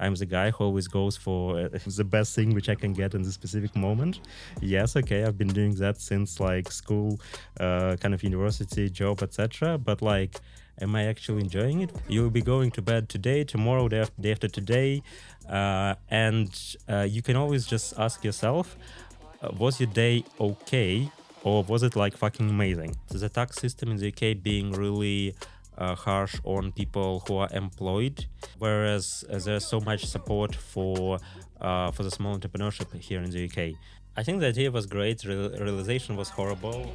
I'm the guy who always goes for the best thing which I can get in the specific moment. Yes, okay, I've been doing that since like school, kind of university, job, etc. But like, am I actually enjoying it? You'll be going to bed today, tomorrow, day after today, and you can always just ask yourself, was your day okay, or was it like fucking amazing? So the tax system in the UK being really harsh on people who are employed, whereas there's so much support for the small entrepreneurship here in the UK. I think the idea was great. Realization was horrible.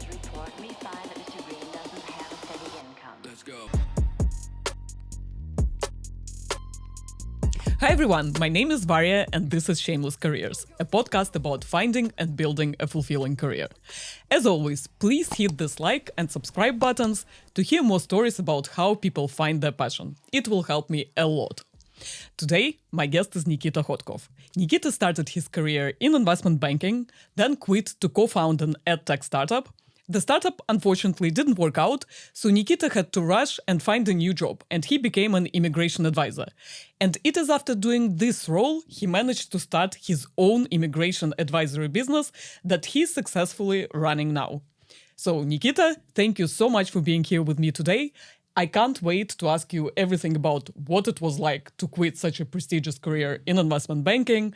Let's go. Hi everyone, my name is Varia and this is Shameless Careers, a podcast about finding and building a fulfilling career. As always, please hit this like and subscribe buttons to hear more stories about how people find their passion. It will help me a lot. Today, my guest is Nikita Khodkov. Nikita started his career in investment banking, then quit to co-found an edtech startup. The startup unfortunately didn't work out, so Nikita had to rush and find a new job, and he became an immigration advisor. And it is after doing this role he managed to start his own immigration advisory business that he's successfully running now. So Nikita, thank you so much for being here with me today. I can't wait to ask you everything about what it was like to quit such a prestigious career in investment banking.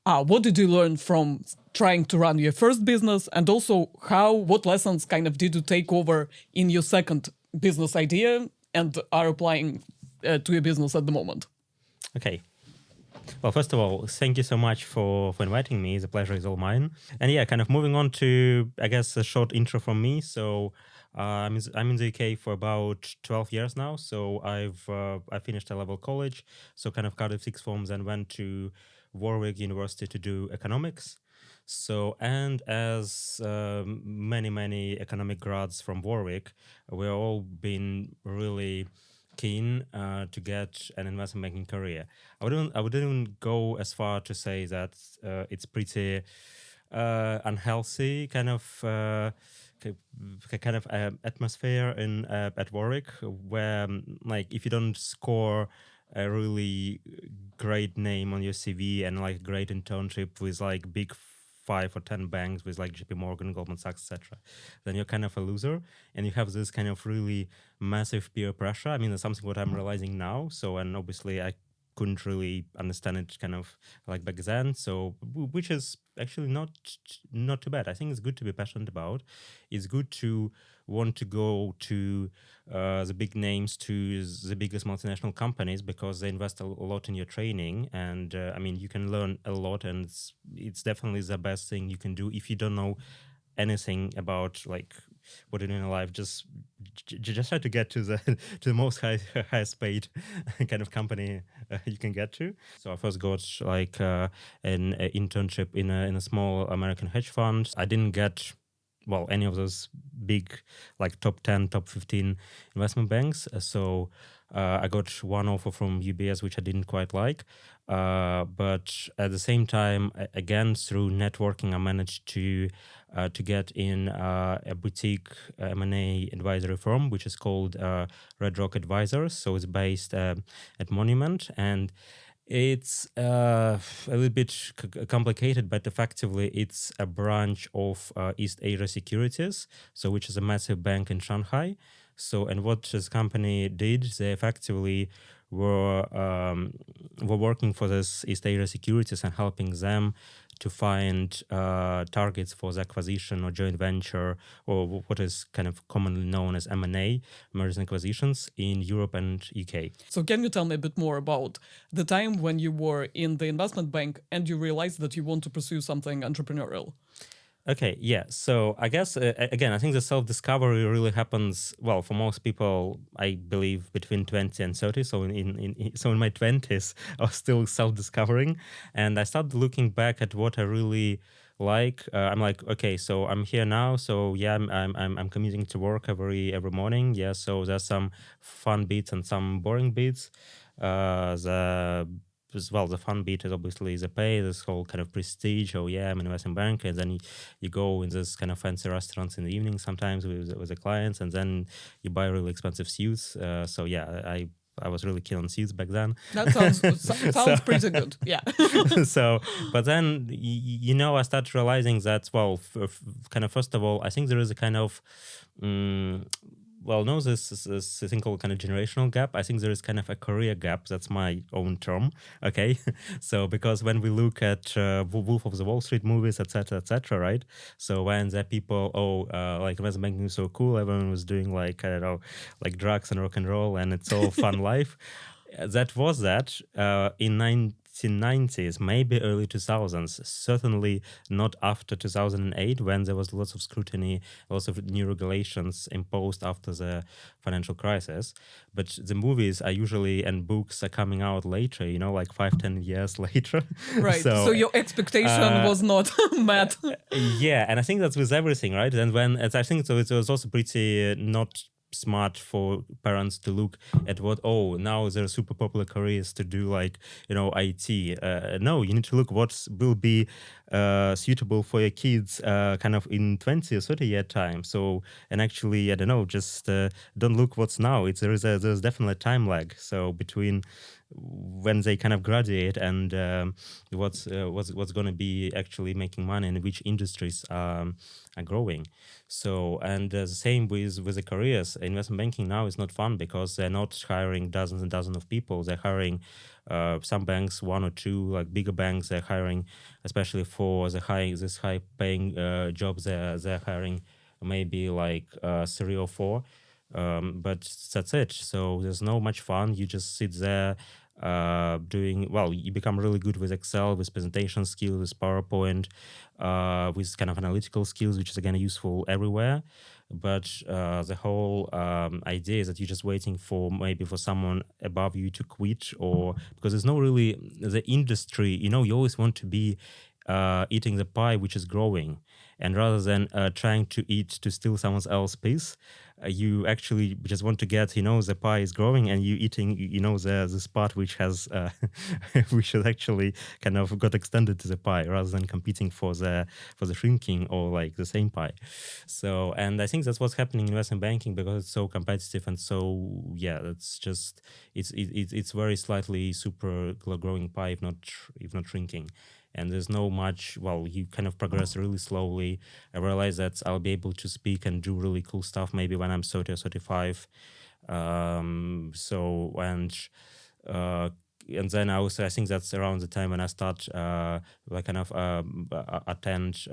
What did you learn from trying to run your first business, and also what lessons kind of did you take over in your second business idea and are applying to your business at the moment? Okay. Well, first of all, thank you so much for inviting me. The pleasure is all mine. And yeah, kind of moving on to, I guess, a short intro from me. So I'm in the UK for about 12 years now. So I finished a level college, so kind of Cardiff sixth forms, and went to Warwick University to do economics. So, and as many economic grads from Warwick, we're all been really keen to get an investment banking career. I wouldn't go as far to say that it's pretty unhealthy kind of atmosphere in at Warwick, where like if you don't score a really great name on your CV and like great internship with like big 5 or 10 banks with like JP Morgan, Goldman Sachs, etc., then you're kind of a loser, and you have this kind of really massive peer pressure. I mean, that's something what I'm realizing now. So, and obviously I couldn't really understand it kind of like back then. So, which is actually not too bad. I think it's good to be passionate about. It's good to want to go to the big names, to the biggest multinational companies, because they invest a lot in your training. And I mean, you can learn a lot, and it's definitely the best thing you can do if you don't know anything about like what you do in life. Just try to get to the most highest paid kind of company you can get to. So I first got like an internship in a small American hedge fund. I didn't get any of those big like top 10, top 15 investment banks. So I got one offer from UBS, which I didn't quite like. But at the same time, again, through networking, I managed to get in a boutique M&A advisory firm, which is called Red Rock Advisors. So it's based at Monument, and it's a little bit complicated, but effectively it's a branch of East Asia Securities, so which is a massive bank in Shanghai. So, and what this company did, they effectively were working for this East Asia Securities and helping them to find targets for the acquisition or joint venture, or what is kind of commonly known as M&A, mergers and acquisitions, in Europe and UK. So can you tell me a bit more about the time when you were in the investment bank and you realized that you want to pursue something entrepreneurial? Okay, yeah. So I guess, again, I think the self-discovery really happens, well, for most people, I believe, between 20 and 30. So in my 20s, I was still self-discovering. And I started looking back at what I really like. I'm like, okay, so I'm here now. So yeah, I'm commuting to work every morning. Yeah, so there's some fun bits and some boring bits. The fun bit is obviously the pay, this whole kind of prestige. Oh yeah, I'm an investment banker, and then you go in this kind of fancy restaurants in the evening sometimes with the clients, and then you buy really expensive suits. So yeah, I was really keen on seeds back then. That sounds pretty good. Yeah. So, but then I started realizing that, well, kind of first of all, I think there is a kind of this thing called kind of generational gap. I think there is kind of a career gap. That's my own term. Okay. So because when we look at Wolf of the Wall Street movies, etc., right? So when the people, like investment banking is so cool, everyone was doing like, I don't know, like drugs and rock and roll, and it's all fun life. That was in 1990s, maybe early 2000s, certainly not after 2008, when there was lots of scrutiny, lots of new regulations imposed after the financial crisis. But the movies are usually, and books are coming out later, like 5-10 years later. Right. So your expectation was not met. Yeah, and I think that's with everything, right? And I think so, it was also pretty not smart for parents to look at now there are super popular careers to do, like IT. No, you need to look what will be suitable for your kids kind of in 20 or 30 year time. So, and actually, I don't know, just don't look what's now. There's definitely a time lag. So between when they kind of graduate and what's going to be actually making money and which industries are growing. So, and the same with the careers. Investment banking now is not fun because they're not hiring dozens and dozens of people. They're hiring some banks, one or two, like bigger banks. They're hiring, especially for the high paying jobs. They're hiring maybe like 3 or 4. But that's it. So there's no much fun. You just sit there you become really good with Excel, with presentation skills, with PowerPoint, with kind of analytical skills, which is again useful everywhere. But the whole idea is that you're just waiting for someone above you to quit, or because there's no really the industry, you always want to be eating the pie which is growing, and rather than trying to steal someone else's piece, you actually just want to get the pie is growing and you eating this part which has which has actually kind of got extended to the pie, rather than competing for the shrinking or like the same pie. So, and I think that's what's happening in investment banking, because it's so competitive, and so it's just it's very slightly super growing pie, if not shrinking. And there's no much, you kind of progress really slowly. I realize that I'll be able to speak and do really cool stuff maybe when I'm 30 or 35. And then I think that's around the time when I start attend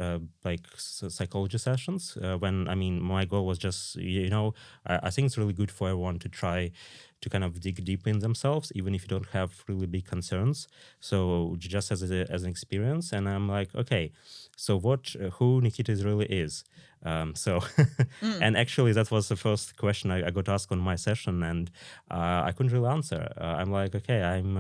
psychology sessions. My goal was just, I think it's really good for everyone to try to kind of dig deep in themselves, even if you don't have really big concerns. So just as an experience, and I'm like, okay, so who Nikita really is. And actually that was the first question I got asked on my session, and I couldn't really answer. I'm like, okay, I'm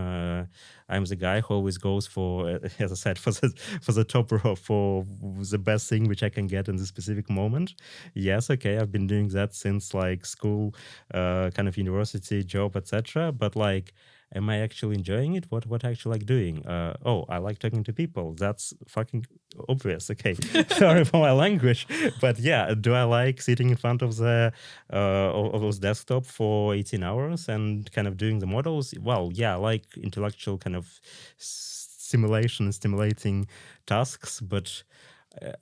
the guy who always goes for, as I said, for the top row, for the best thing which I can get in the specific moment. Yes, okay, I've been doing that since like school, kind of university, job, etc. But like, am I actually enjoying it? What I actually like doing? I like talking to people. That's fucking obvious. Okay, sorry for my language, but yeah, do I like sitting in front of the of those desktop for 18 hours and kind of doing the models? Well, yeah, I like intellectual kind of stimulating tasks, but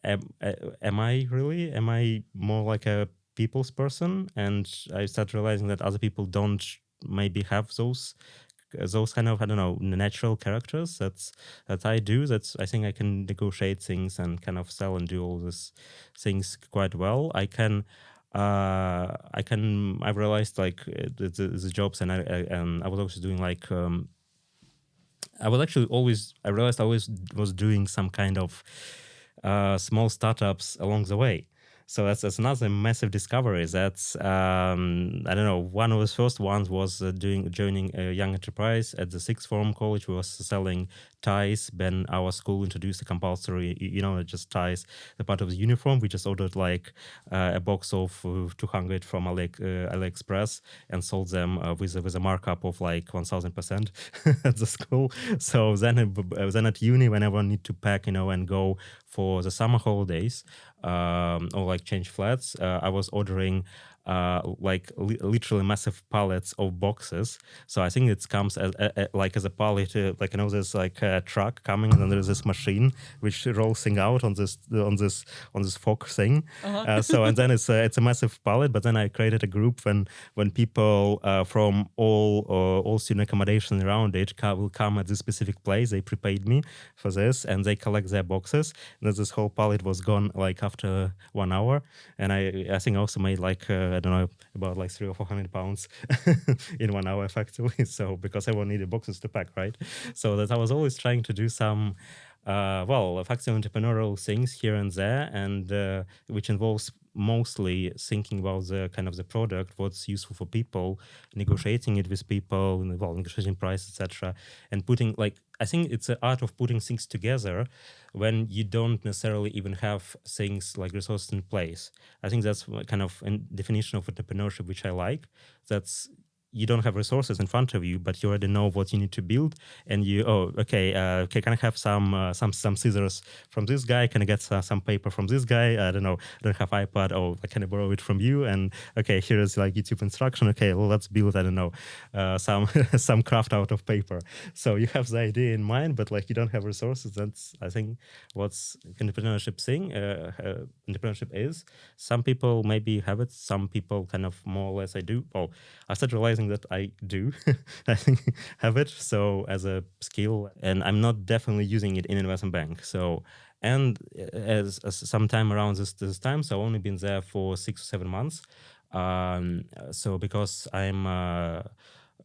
am I really? Am I more like a people's person? And I start realizing that other people don't maybe have those kind of, I don't know, natural characters that I do. I think I can negotiate things and kind of sell and do all these things quite well. I've realized like the jobs, and I was also doing like I realized I always was doing some kind of small startups along the way. So that's another massive discovery. That's I don't know. One of the first ones was joining a young enterprise at the sixth form college. We was selling ties. Then our school introduced a compulsory, just ties, the part of the uniform. We just ordered like a box of 200 from AliExpress and sold them with a markup of like 1,000% at the school. So then at uni, whenever I need to pack, and go for the summer holidays, or like change flats, I was ordering literally massive pallets of boxes. So I think it comes as a pallet, there's like a truck coming, and then there's this machine which rolls thing out on this fork thing. So and then it's a massive pallet. But then I created a group when people from all student accommodation around it will come at this specific place. They prepaid me for this, and they collect their boxes. And this whole pallet was gone like after 1 hour, and I think I also made like I don't know, about like 300 or 400 pounds in 1 hour effectively. So because everyone needed boxes to pack, right? So that I was always trying to do some effective entrepreneurial things here and there, and which involves mostly thinking about the kind of the product, what's useful for people, negotiating it with people, negotiating price, etc., and putting I think it's an art of putting things together when you don't necessarily even have things like resources in place. I think that's kind of a definition of entrepreneurship which I like. That's you don't have resources in front of you, but you already know what you need to build, and can I have some scissors from this guy? Can I get some paper from this guy? I don't know. I don't have iPad. Can I borrow it from you? And okay, here is like YouTube instruction. Okay, well, let's build, I don't know, some craft out of paper. So you have the idea in mind, but like you don't have resources. That's, I think, what's entrepreneurship thing. Entrepreneurship is. Some people maybe have it. Some people kind of more or less I do. Well, I started realizing that I do, I think, have it. So as a skill, and I'm not definitely using it in investment bank. So, and as some time around this time, so I've only been there for 6 or 7 months. So because I'm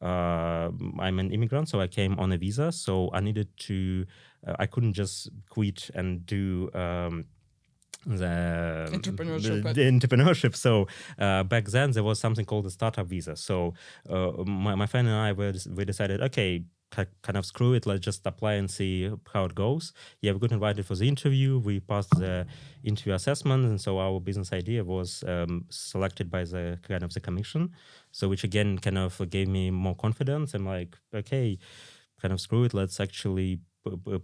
an immigrant, so I came on a visa. So I needed to, I couldn't just quit and do the entrepreneurship. So back then there was something called the startup visa. So my friend and I we decided, okay, kind of screw it, let's just apply and see how it goes. Yeah, we got invited for the interview. We passed the interview assessment, and so our business idea was selected by the kind of the commission. So which again kind of gave me more confidence. I'm like, okay, kind of screw it, let's actually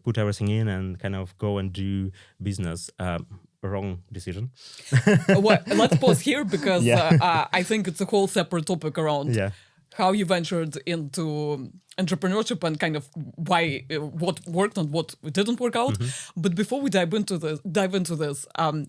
put everything in and kind of go and do business. Wrong decision. Well, let's pause here because I think it's a whole separate topic around how you ventured into entrepreneurship and kind of why what worked and what didn't work out. But before we dive into this,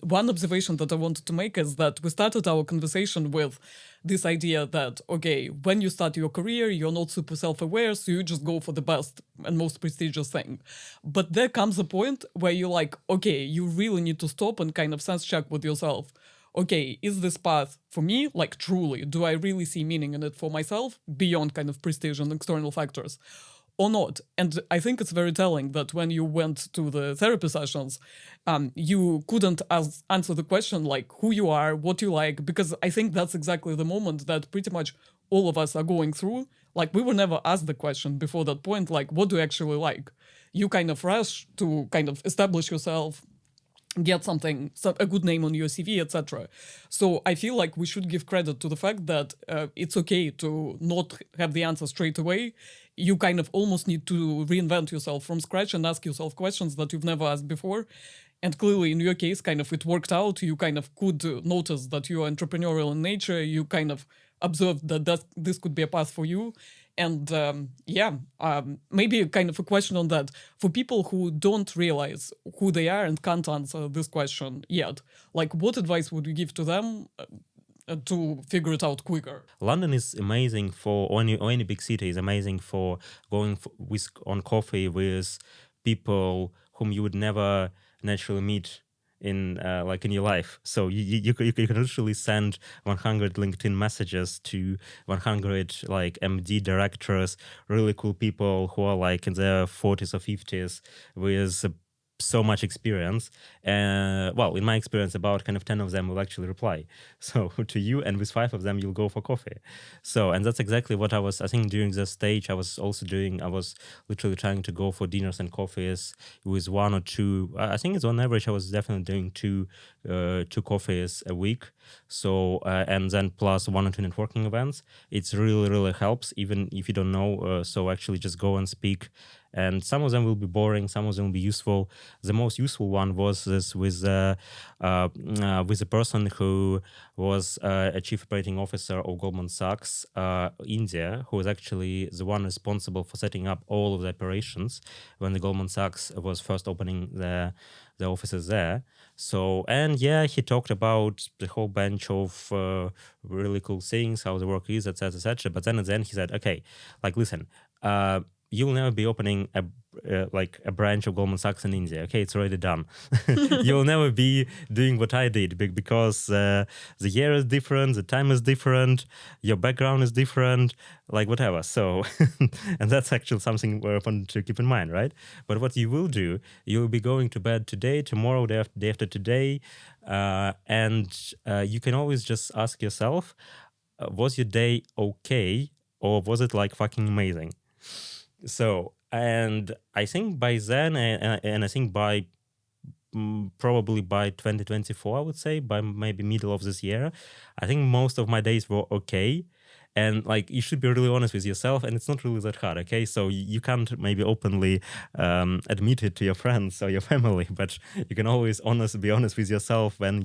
one observation that I wanted to make is that we started our conversation with this idea that, okay, when you start your career, you're not super self-aware, so you just go for the best and most prestigious thing. But there comes a point where you're like, okay, you really need to stop and kind of sense check with yourself. Okay, is this path for me? Like, truly, do I really see meaning in it for myself beyond kind of prestige and external factors or not? And I think it's very telling that when you went to the therapy sessions, you couldn't answer the question like who you are, what you like, because I think that's exactly the moment that pretty much all of us are going through. Like, we were never asked the question before that point, like, what do you actually like? You kind of rush to kind of establish yourself, get a good name on your CV, etc. So I feel like we should give credit to the fact that it's okay to not have the answer straight away. You kind of almost need to reinvent yourself from scratch and ask yourself questions that you've never asked before. And clearly, in your case, kind of it worked out. You kind of could notice that you are entrepreneurial in nature. You kind of observed that this could be a path for you. And maybe kind of a question on that. For people who don't realize who they are and can't answer this question yet, like what advice would you give to them to figure it out quicker? London is amazing or any big city is amazing for going on coffee with people whom you would never naturally meet in your life. So you can literally send 100 LinkedIn messages to 100 like MD directors, really cool people who are like in their 40s or 50s with so much experience. In my experience, about kind of 10 of them will actually reply. So to you, and with 5 of them, you'll go for coffee. So, and that's exactly what I think during the stage, I was literally trying to go for dinners and coffees with 1 or 2. I think it's on average, I was definitely doing 2 coffees a week. So, and then plus 1 or 2 networking events. It's really, really helps, even if you don't know. So actually just go and speak and some of them will be boring, some of them will be useful. The most useful one was this with a person who was a chief operating officer of Goldman Sachs India, who was actually the one responsible for setting up all of the operations when the Goldman Sachs was first opening the offices there. So, and yeah, he talked about the whole bunch of really cool things, how the work is, etc., etc. But then at the end, he said, "Okay, like, listen, you'll never be opening a branch of Goldman Sachs in India. Okay, it's already done. You'll never be doing what I did because the year is different, the time is different, your background is different, like whatever." So, and that's actually something we're important to keep in mind, right? But what you will do, you'll be going to bed today, tomorrow, day after today, and you can always just ask yourself, was your day okay, or was it like fucking amazing? So, and I think by then, and I think by probably by 2024, I would say, by maybe middle of this year, I think most of my days were okay. And like, you should be really honest with yourself, and it's not really that hard, okay? So you can't maybe openly admit it to your friends or your family, but you can always be honest with yourself when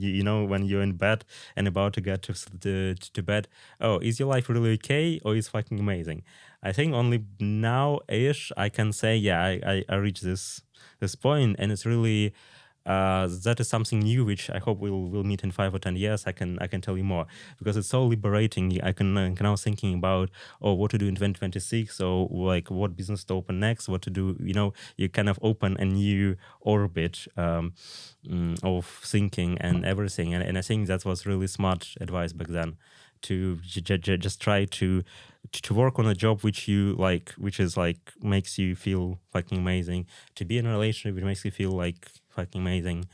when you're in bed and about to get to bed. Oh, is your life really okay, or is fucking amazing? I think only now-ish I can say, yeah, I reached this point, and it's really that is something new, which I hope we'll meet in 5 or 10 years. I can tell you more, because it's so liberating. I can now thinking about what to do in 2026, or like what business to open next, what to do. You kind of open a new orbit of thinking and everything, and I think that was really smart advice back then, to just try to work on a job which you like, which is like makes you feel fucking amazing, to be in a relationship which makes you feel like fucking amazing,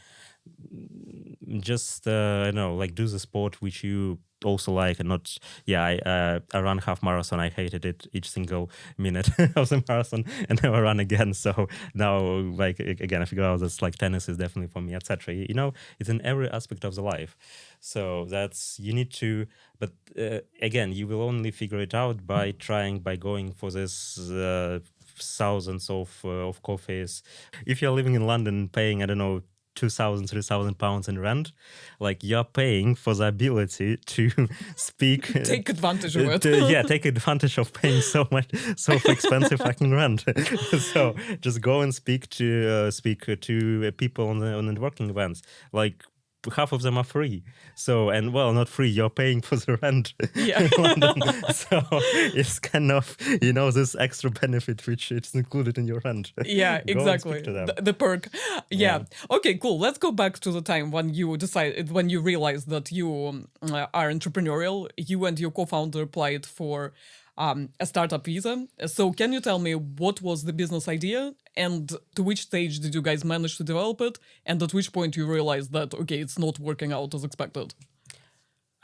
just like do the sport which you also like, and not I ran half marathon. I hated it each single minute of the marathon, and never run again. So now, like, again, I figure out that's like tennis is definitely for me, etc. It's in every aspect of the life. So that's, you need to, but again, you will only figure it out by going for this thousands of coffees. If you're living in London paying, I don't know, 2,000, 3,000 pounds in rent, like, you're paying for the ability to speak. Take advantage of it. Take advantage of paying so expensive fucking rent. So just go and speak to people on the networking events. Like, half of them are free. So, and well, not free, you're paying for the rent in London. So it's kind of, this extra benefit which it's included in your rent. Yeah, exactly. The perk. Yeah. Okay, cool. Let's go back to the time when you realized that you are entrepreneurial. You and your co-founder applied for a startup visa. So can you tell me what was the business idea, and to which stage did you guys manage to develop it, and at which point you realized that, okay, it's not working out as expected?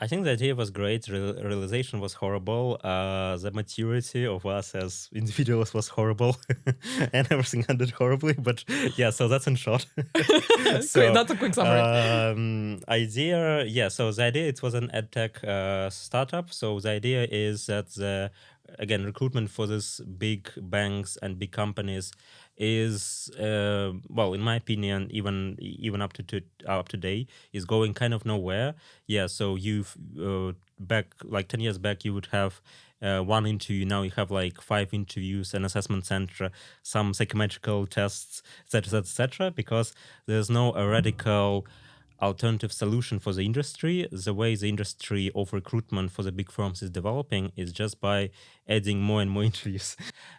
I think the idea was great. Realization was horrible. The maturity of us as individuals was horrible, and everything ended horribly. But yeah, so that's in short. So that's a quick summary. Idea. So the idea, it was an edtech startup. So the idea is that recruitment for these big banks and big companies is in my opinion, even up to date, is going kind of nowhere. Yeah, so you've back like 10 years back, you would have one interview. Now you have like 5 interviews, an assessment center, some psychometrical tests, etc., because there's no radical alternative solution for the industry. The way the industry of recruitment for the big firms is developing is just by adding more and more interviews.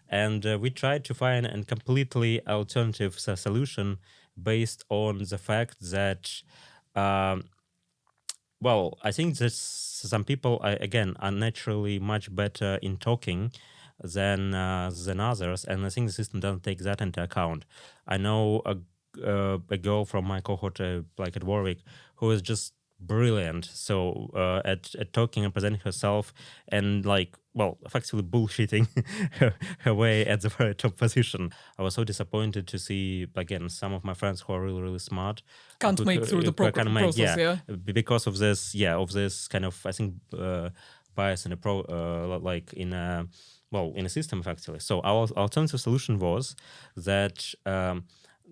And we tried to find a completely alternative solution based on the fact that, I think that some people, are naturally much better in talking than others, and I think the system doesn't take that into account. I know a girl from my cohort, like at Warwick, who is just brilliant. So at talking and presenting herself, and effectively bullshitting her way at the very top position. I was so disappointed to see, again, some of my friends who are really, really smart can't make through the process, because of this, kind of, I think, bias in in a system effectively. So our alternative solution was that.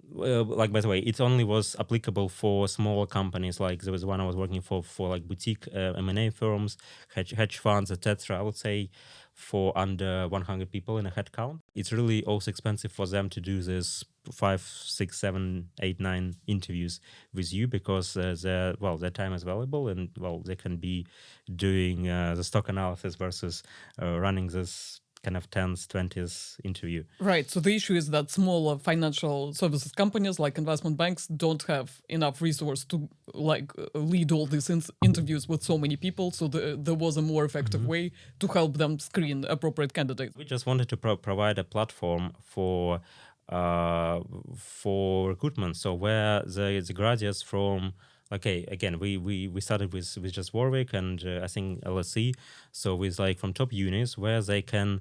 By the way, it only was applicable for smaller companies. Like there was one I was working for like boutique M&A firms, hedge funds, etc. I would say for under 100 people in a headcount. It's really also expensive for them to do this 5, 6, 7, 8, 9 interviews with you because their time is valuable and they can be doing the stock analysis versus running this kind of 10s, 20s interview. Right. So the issue is that smaller financial services companies like investment banks don't have enough resource to lead all these interviews with so many people. So there was a more effective way to help them screen appropriate candidates. We just wanted to provide a platform for recruitment. So where the graduates from. Okay, again, we started with just Warwick and I think LSE. So with like from top unis where they can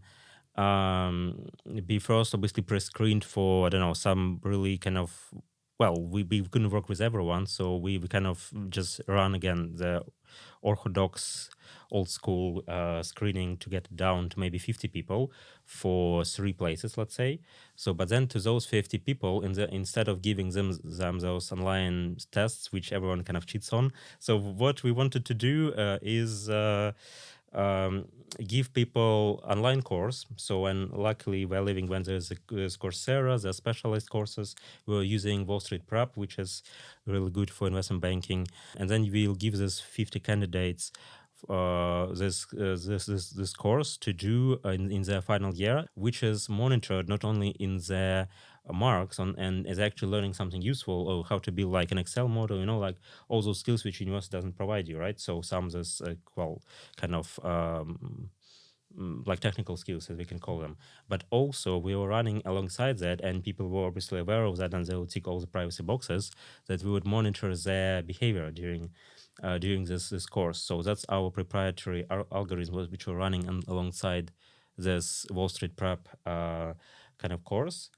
be first obviously pre-screened for, I don't know, some really kind of, we couldn't work with everyone. So we kind of just run again the orthodox old school screening to get down to maybe 50 people for 3 places, let's say. So, but then to those 50 people, instead of giving them those online tests, which everyone kind of cheats on. So what we wanted to do is give people online course. So, and luckily we're living when there's Coursera, there's specialized courses. We're using Wall Street Prep, which is really good for investment banking. And then we'll give this 50 candidates this course to do in their final year, which is monitored not only in their marks and is actually learning something useful or how to build like an Excel model, like all those skills which university doesn't provide you, right? So some of this kind of like technical skills, as we can call them. But also we were running alongside that, and people were obviously aware of that, and they would tick all the privacy boxes, that we would monitor their behavior during this course. So that's our proprietary algorithm which we're running alongside this Wall Street Prep kind of course.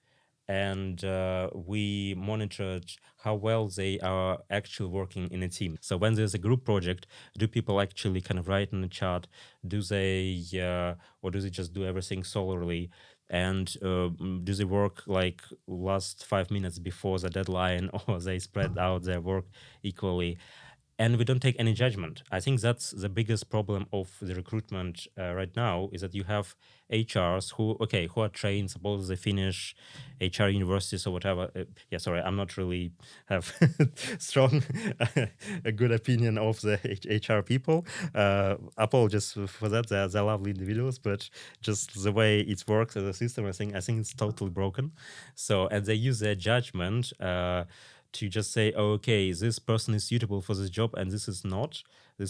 And we monitored how well they are actually working in a team. So when there's a group project, do people actually kind of write in the chat? Do they, or do they just do everything solely? And do they work like last 5 minutes before the deadline, or they spread out their work equally? And we don't take any judgment. I think that's the biggest problem of the recruitment right now, is that you have HRs who are trained, suppose they finish HR universities or whatever. I'm not really have strong, a good opinion of the HR people. Apologies for that. They're lovely individuals, but just the way it works as a system, I think it's totally broken. So, and they use their judgment to just say, this person is suitable for this job and this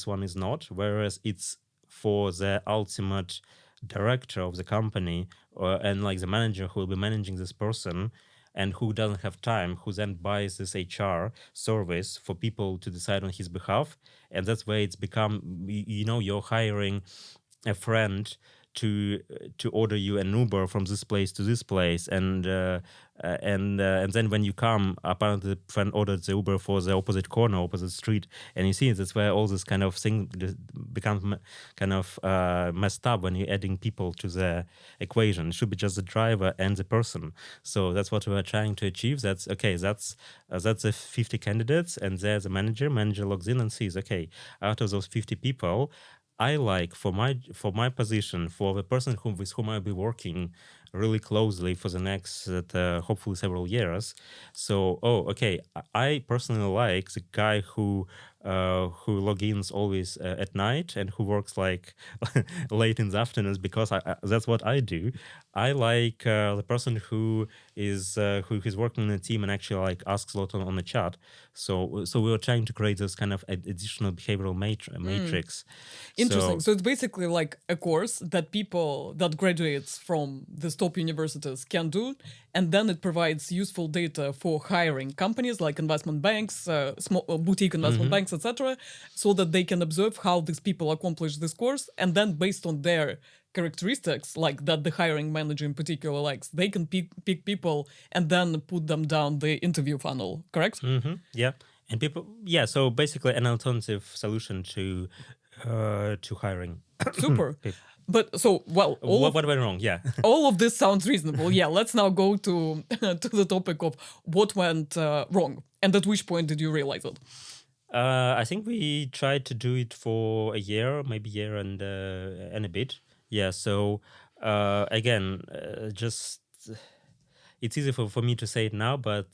one is not, whereas it's for the ultimate director of the company and like the manager who will be managing this person and who doesn't have time, who then buys this HR service for people to decide on his behalf. And that's where it's become, you're hiring a friend to order you an Uber from this place to this place, and then when you come, apparently the friend ordered the Uber for the opposite corner, opposite street, and you see that's where all this kind of thing becomes kind of messed up when you're adding people to the equation. It should be just the driver and the person. So that's what we're trying to achieve. That's the 50 candidates, and there's a manager. Manager logs in and sees, out of those 50 people, I like for my position, for the person with whom I'll be working really closely for the next hopefully several years. So I personally like the guy who logins always at night and who works like late in the afternoons, because that's what I do. I like the person who is working in a team and actually like asks a lot on the chat. So we were trying to create this kind of additional behavioral matrix. Interesting. So it's basically like a course that people that graduates from the top universities can do, and then it provides useful data for hiring companies like investment banks, small boutique investment banks, etc., so that they can observe how these people accomplish this course, and then based on their characteristics, like that the hiring manager in particular likes, they can pick people and then put them down the interview funnel, correct? Yeah. And people, so basically an alternative solution to hiring. Super. But so, well, What went wrong? Yeah. all of this sounds reasonable. Yeah, let's now go to to the topic of what went wrong, and at which point did you realize it? I think we tried to do it for a year, maybe year and a bit. Yeah. So again, just it's easy for me to say it now, but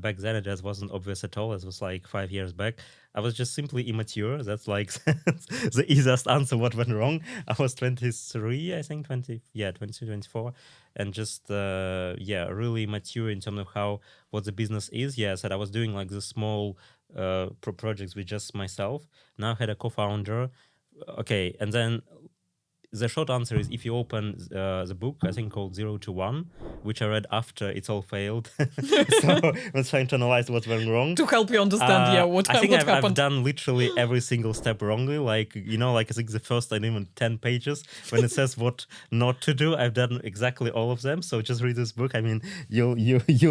back then it just wasn't obvious at all. It was like 5 years back. I was just simply immature. That's like the easiest answer. What went wrong? I was 23, I think 22, 24, and just really mature in terms of what the business is. Yeah, I said I was doing like the small projects with just myself. Now I had a co-founder. Okay, and then the short answer is if you open the book, I think called 0 to 1, which I read after it's all failed. So I was trying to analyze what went wrong. To help you understand, what I think what I've happened. done literally every single step wrongly. Like, I think the first, even 10 pages, when it says what not to do, I've done exactly all of them. So just read this book. I mean, you'll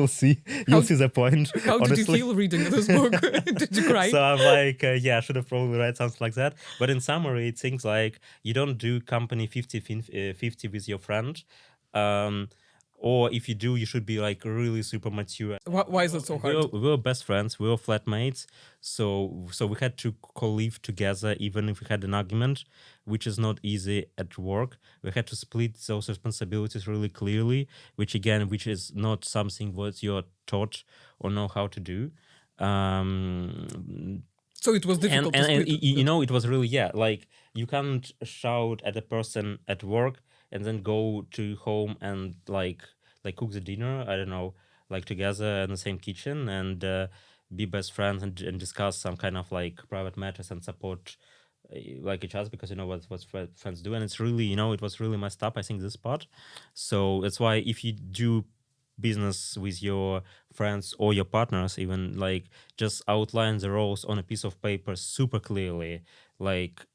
see the point. How did you honestly. feel reading this book? Did you cry? So I'm like, I should have probably read something like that. But in summary, it things like you don't do company 50-50 with your friend. Or if you do, you should be like really super mature. Why is it so hard? We were best friends. We were flatmates. So we had to co-live together, even if we had an argument, which is not easy at work. We had to split those responsibilities really clearly, which is not something what you're taught or know how to do. So it was difficult to split it. It was really, like you can't shout at a person at work and then go to home and like cook the dinner, I don't know, like together in the same kitchen and be best friends and discuss some kind of like private matters and support like each other, because what friends do. And it's really, it was really messed up, I think, this part. So that's why if you do business with your friends or your partners, even, like, just outline the roles on a piece of paper super clearly, like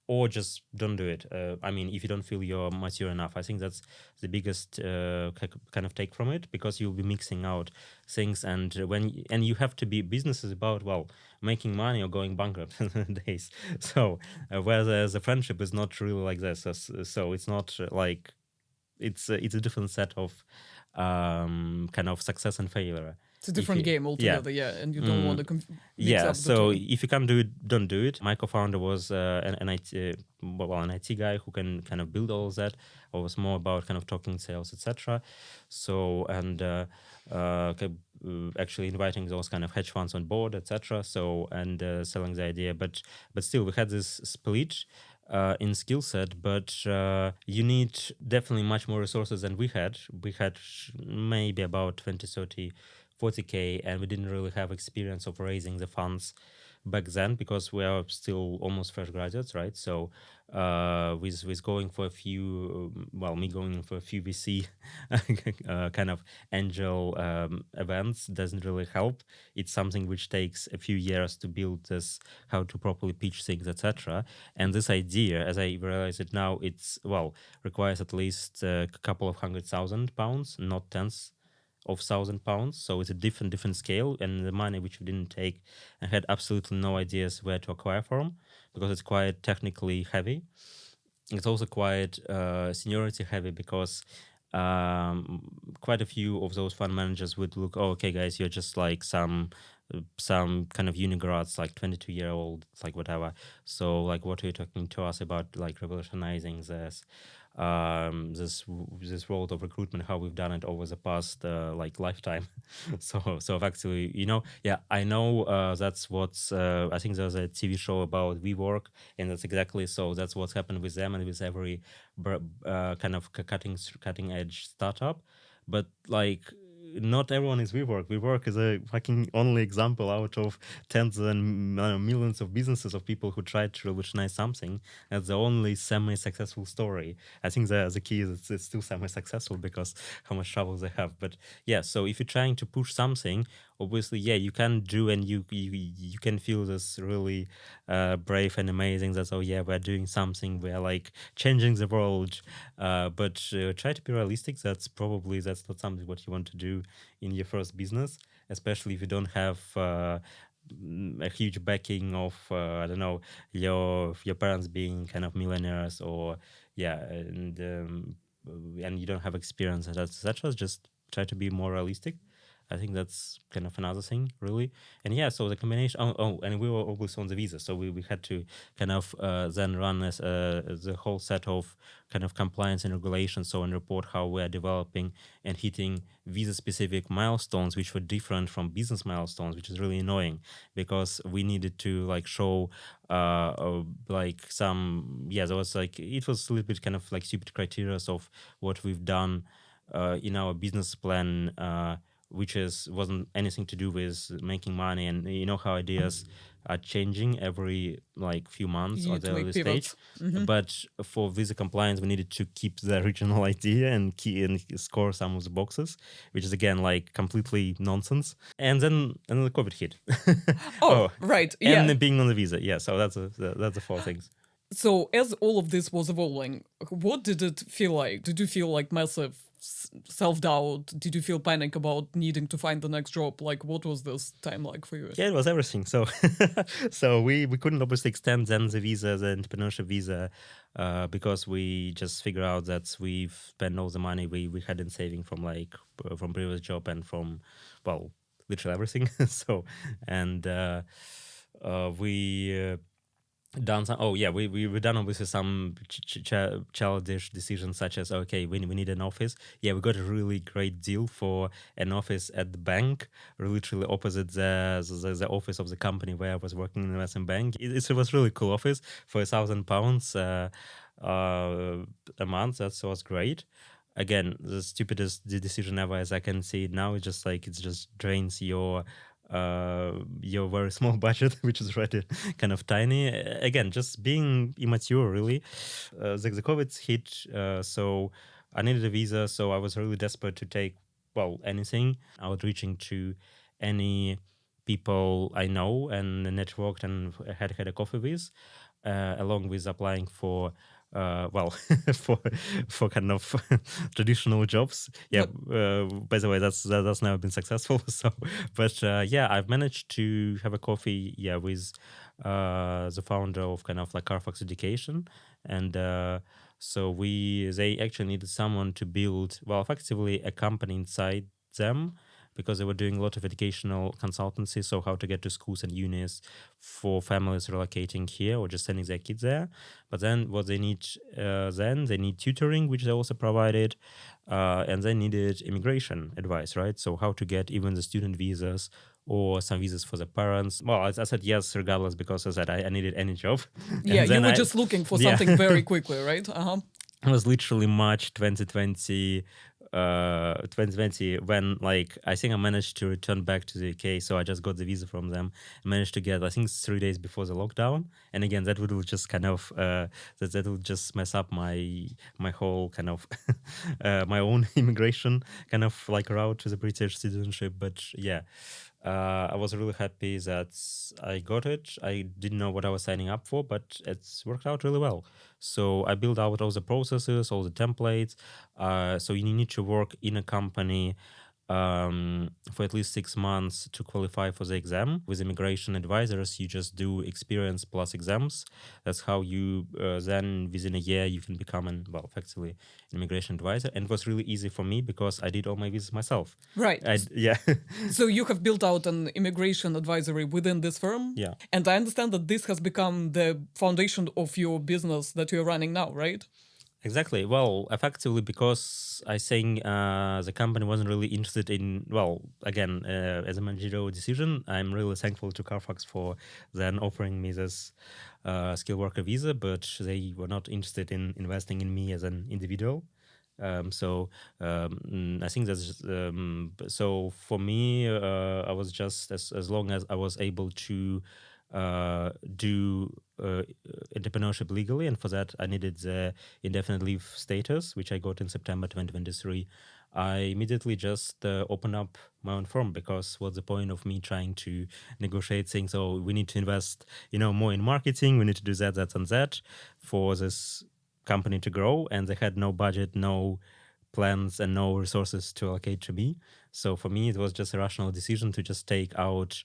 or just don't do it. I mean, if you don't feel you're mature enough, I think that's the biggest kind of take from it, because you'll be mixing out things, and you have to be, business is about, well, making money or going bankrupt days. So whereas the friendship is not really like this, so it's not like it's a different set of kind of success and failure. It's a different game altogether, and you don't want to mix up the so two. if you can't do it, don't do it. My co-founder was an IT guy who can kind of build all of that. It was more about kind of talking sales, etc. So actually inviting those kind of hedge funds on board, etc. So and selling the idea, but still we had this split in skill set, but you need definitely much more resources than we had. We had maybe about 20, 30, 40K, and we didn't really have experience of raising the funds back then, because we are still almost fresh graduates, right? So with going for a few, me going for a few VC kind of angel events doesn't really help. It's something which takes a few years to build this, how to properly pitch things, etc. And this idea, as I realize it now, requires at least a couple of £100,000, not tens of £1,000. So it's a different scale, and the money which we didn't take, I had absolutely no ideas where to acquire from, because it's quite technically heavy. It's also quite seniority heavy, because quite a few of those fund managers would look, oh, okay, guys, you're just like some kind of unigrads, like 22-year-old, like whatever. So like, what are you talking to us about, like revolutionizing this world of recruitment, how we've done it over the past like lifetime. so I've actually, I know that's what's I think there's a TV show about WeWork, and that's exactly so. That's what's happened with them and with every kind of cutting edge startup. But like, not everyone is WeWork. WeWork is a fucking only example out of tens and millions of businesses of people who tried to revolutionize something. That's the only semi-successful story. I think the key is it's still semi-successful because how much trouble they have. But yeah, so if you're trying to push something, obviously, you can do, and you can feel this really brave and amazing. That's, we're doing something. We're like changing the world. But try to be realistic. That's not something what you want to do in your first business, especially if you don't have a huge backing of I don't know, your parents being kind of millionaires, or and you don't have experience and etc. Just try to be more realistic. I think that's kind of another thing, really. And so the combination. And we were always on the visa, so we had to kind of then run as the whole set of kind of compliance and regulations, so and report how we are developing and hitting visa-specific milestones, which were different from business milestones, which is really annoying because we needed to like show like some there was like it was a little bit kind of like stupid criteria of what we've done in our business plan. Which wasn't anything to do with making money, and you know how ideas are changing every like few months You or need to the make early stage. pivots. But for visa compliance, we needed to keep the original idea and score some of the boxes, which is again like completely nonsense. And then the COVID hit. Right. And Yeah. being on the visa, so that's the four things. So as all of this was evolving, what did it feel like? Did you feel like massive self-doubt? Did you feel panic about needing to find the next job? Like, what was this time like for you? Yeah, it was everything. So so we couldn't obviously extend then the visa, the entrepreneurship visa, because we just figured out that we've spent all the money we had in saving from from previous job and from, well, literally everything. So, and we done some we were done obviously some childish decisions, such as we need an office. We got a really great deal for an office at the bank, literally opposite the office of the company where I was working in the investment bank. It was really cool office for £1,000 a month. That was great. Again, the stupidest decision ever, as I can see it now. It's just drains your very small budget, which is already kind of tiny. Again, just being immature, really. The COVID hit, so I needed a visa, so I was really desperate to take, anything. Outreaching to any people I know and networked and had a coffee with, along with applying for for kind of traditional jobs. By the way, that's never been successful. So, but I've managed to have a coffee with the founder of kind of like Carfax Education, and so they actually needed someone to build effectively a company inside them, because they were doing a lot of educational consultancy, so how to get to schools and unis for families relocating here or just sending their kids there. But then what they need, they need tutoring, which they also provided, and they needed immigration advice, right? So how to get even the student visas or some visas for the parents. Well, I said yes, regardless, because I said I needed any job. Yeah, you were just looking for something very quickly, right? It was literally March 2020. 2020, when I think I managed to return back to the UK, so I just got the visa from them. I managed to get, I think, 3 days before the lockdown, and again that would just kind of that would just mess up my whole kind of my own immigration kind of route to the British citizenship. But I was really happy that I got it. I didn't know what I was signing up for, but it's worked out really well. So I built out all the processes, all the templates. So you need to work in a company for at least 6 months to qualify for the exam. With immigration advisors, you just do experience plus exams. That's how you then within a year you can become effectively an immigration advisor. And it was really easy for me because I did all my visas myself. Right. Yeah. So you have built out an immigration advisory within this firm. Yeah. And I understand that this has become the foundation of your business that you're running now, right? Exactly. Well, effectively, because I think the company wasn't really interested in, again, as a managerial decision, I'm really thankful to Carfax for then offering me this skilled worker visa, but they were not interested in investing in me as an individual. I think that's so for me. I was just as long as I was able to do entrepreneurship legally, and for that I needed the indefinite leave status, which I got in September 2023. I immediately just opened up my own firm, because what's the point of me trying to negotiate things? So we need to invest, more in marketing. We need to do that and that for this company to grow, and they had no budget, no plans, and no resources to allocate to me. So for me, it was just a rational decision to just take out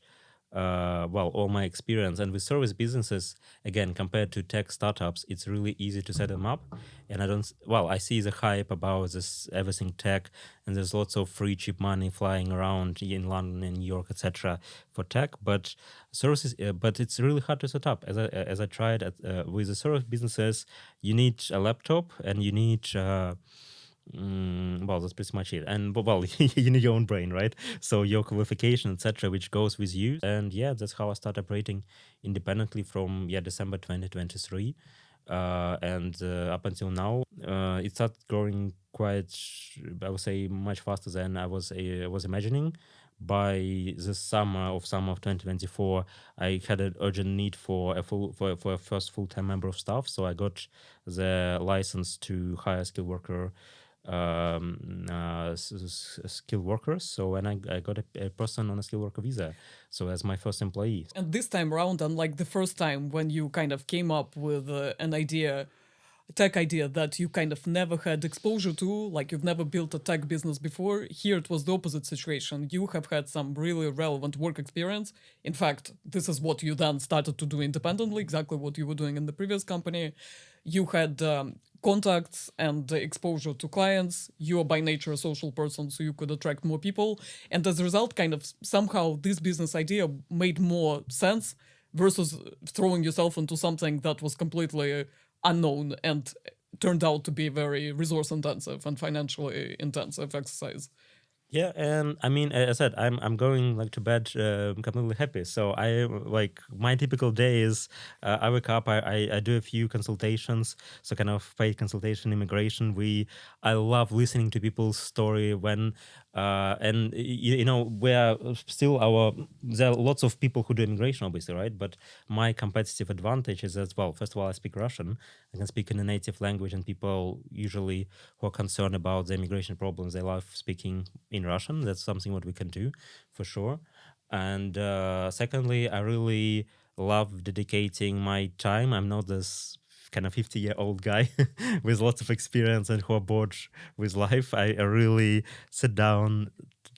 all my experience. And with service businesses, again, compared to tech startups, it's really easy to set them up. And I see the hype about this everything tech, and there's lots of free cheap money flying around in London and New York, etc. for tech. But but it's really hard to set up. As I tried with the service businesses, you need a laptop and you need. That's pretty much it. And you need your own brain, right? So your qualification, etc., which goes with you. And yeah, that's how I started operating independently from December 2023, and up until now, it started growing quite, I would say, much faster than I was imagining. By the summer of 2024, I had an urgent need for a first full-time member of staff. So I got the license to hire skilled workers. So when I got a person on a skilled worker visa, so as my first employee. And this time around, unlike the first time when you kind of came up with an idea, a tech idea that you kind of never had exposure to, like you've never built a tech business before, here it was the opposite situation. You have had some really relevant work experience. In fact, this is what you then started to do independently, exactly what you were doing in the previous company. You had contacts and exposure to clients. You are by nature a social person, so you could attract more people. And as a result, kind of somehow this business idea made more sense versus throwing yourself into something that was completely unknown and turned out to be very resource intensive and financially intensive exercise. Yeah, and I mean, as I said, I'm going like to bed completely happy. So I like my typical day is I wake up, I do a few consultations, so kind of paid consultation, immigration. I love listening to people's story when and you know there are lots of people who do immigration, obviously, right? But my competitive advantage is as well. First of all, I speak Russian. I can speak in a native language, and people usually who are concerned about the immigration problems, they love speaking in Russian. That's something what we can do for sure. And secondly, I really love dedicating my time. I'm not this kind of 50-year-old guy with lots of experience and who are bored with life. I really sit down,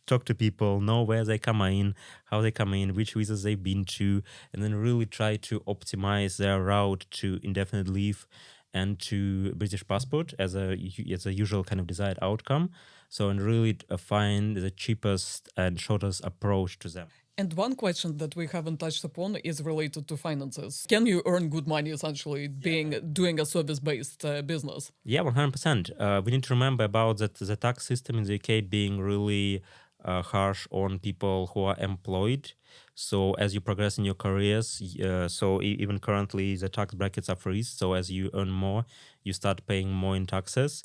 talk to people, know where they come in, how they come in, which visas they've been to, and then really try to optimize their route to indefinite leave and to British passport as a usual kind of desired outcome. So, and really find the cheapest and shortest approach to them. And one question that we haven't touched upon is related to finances. Can you earn good money essentially doing a service-based business? Yeah, 100%. We need to remember about that the tax system in the UK being really harsh on people who are employed. So as you progress in your careers, even currently the tax brackets are freezed. So as you earn more, you start paying more in taxes,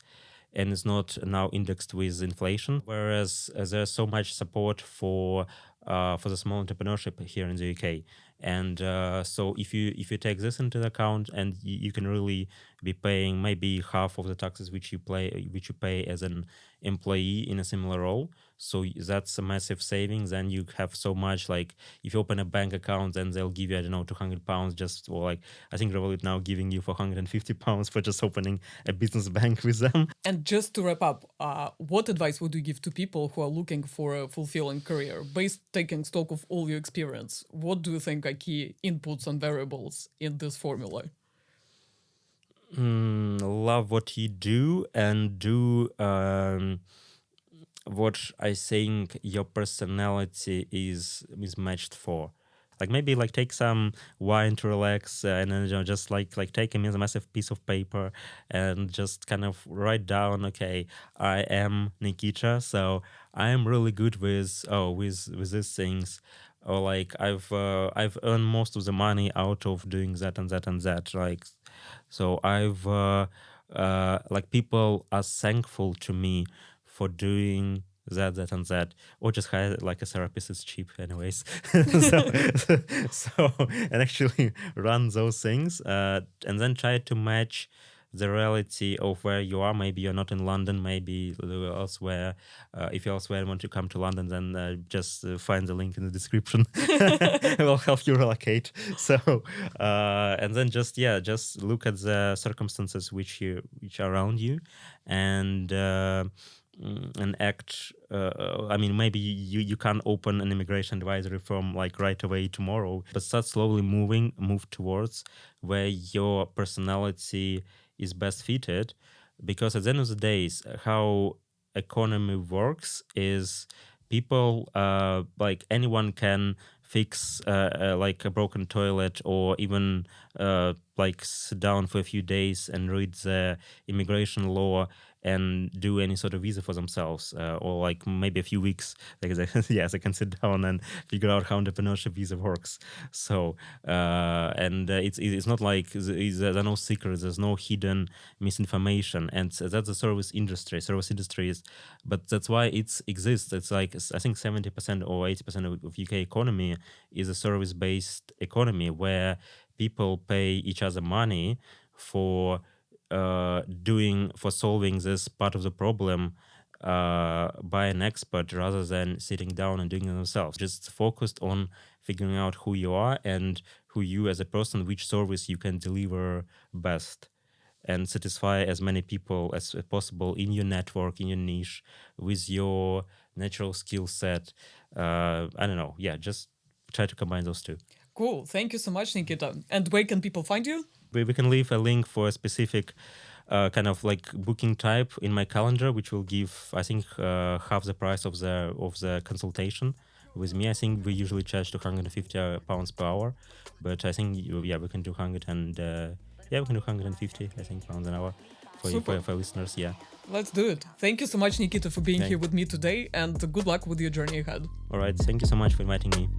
and it's not now indexed with inflation. Whereas there's so much support for the small entrepreneurship here in the UK. And so if you take this into account, and you can really be paying maybe half of the taxes which you pay as an employee in a similar role. So that's a massive savings. And you have so much, like if you open a bank account, then they'll give you, I don't know, £200 or like I think Revolut now giving you £450 for just opening a business bank with them. And just to wrap up, what advice would you give to people who are looking for a fulfilling career? Based taking stock of all your experience, what do you think are key inputs and variables in this formula? Love what you do and do what I think your personality is matched for. Like maybe like take some wine to relax, and then just like take a massive piece of paper and just kind of write down, okay, I am Nikita, so I am really good with these things, or like I've earned most of the money out of doing that and that and that. Like, so I've like people are thankful to me for doing that and that, or just hire like a therapist. It's cheap anyways. so and actually run those things, and then try to match the reality of where you are. Maybe you're not in London, maybe elsewhere. If you're elsewhere and want to come to London, then just find the link in the description. We'll help you relocate. So and then just look at the circumstances which are around you, and an act. I mean, maybe you can't open an immigration advisory firm like right away tomorrow, but start slowly move towards where your personality is best fitted, because at the end of the day, how economy works is people like anyone can fix like a broken toilet, or even like sit down for a few days and read the immigration law and do any sort of visa for themselves, or like maybe a few weeks, like yes, I can sit down and figure out how entrepreneurship visa works. So and it's not like there are no secrets, there's no hidden misinformation, and that's the service industry is, but that's why it exists. It's like I think 70% or 80% of UK economy is a service-based economy where people pay each other money for solving this part of the problem by an expert, rather than sitting down and doing it themselves. Just focused on figuring out who you are and who you as a person, which service you can deliver best, and satisfy as many people as possible in your network, in your niche, with your natural skill set. I don't know. Yeah, just try to combine those two. Cool. Thank you so much, Nikita. And where can people find you? We can leave a link for a specific kind of like booking type in my calendar, which will give, I think, half the price of the consultation with me. I think we usually charge £250 per hour, but I think we can do 150, I think, pounds an hour for listeners. Yeah. Let's do it. Thank you so much, Nikita, for being here with me today, and good luck with your journey ahead. All right. Thank you so much for inviting me.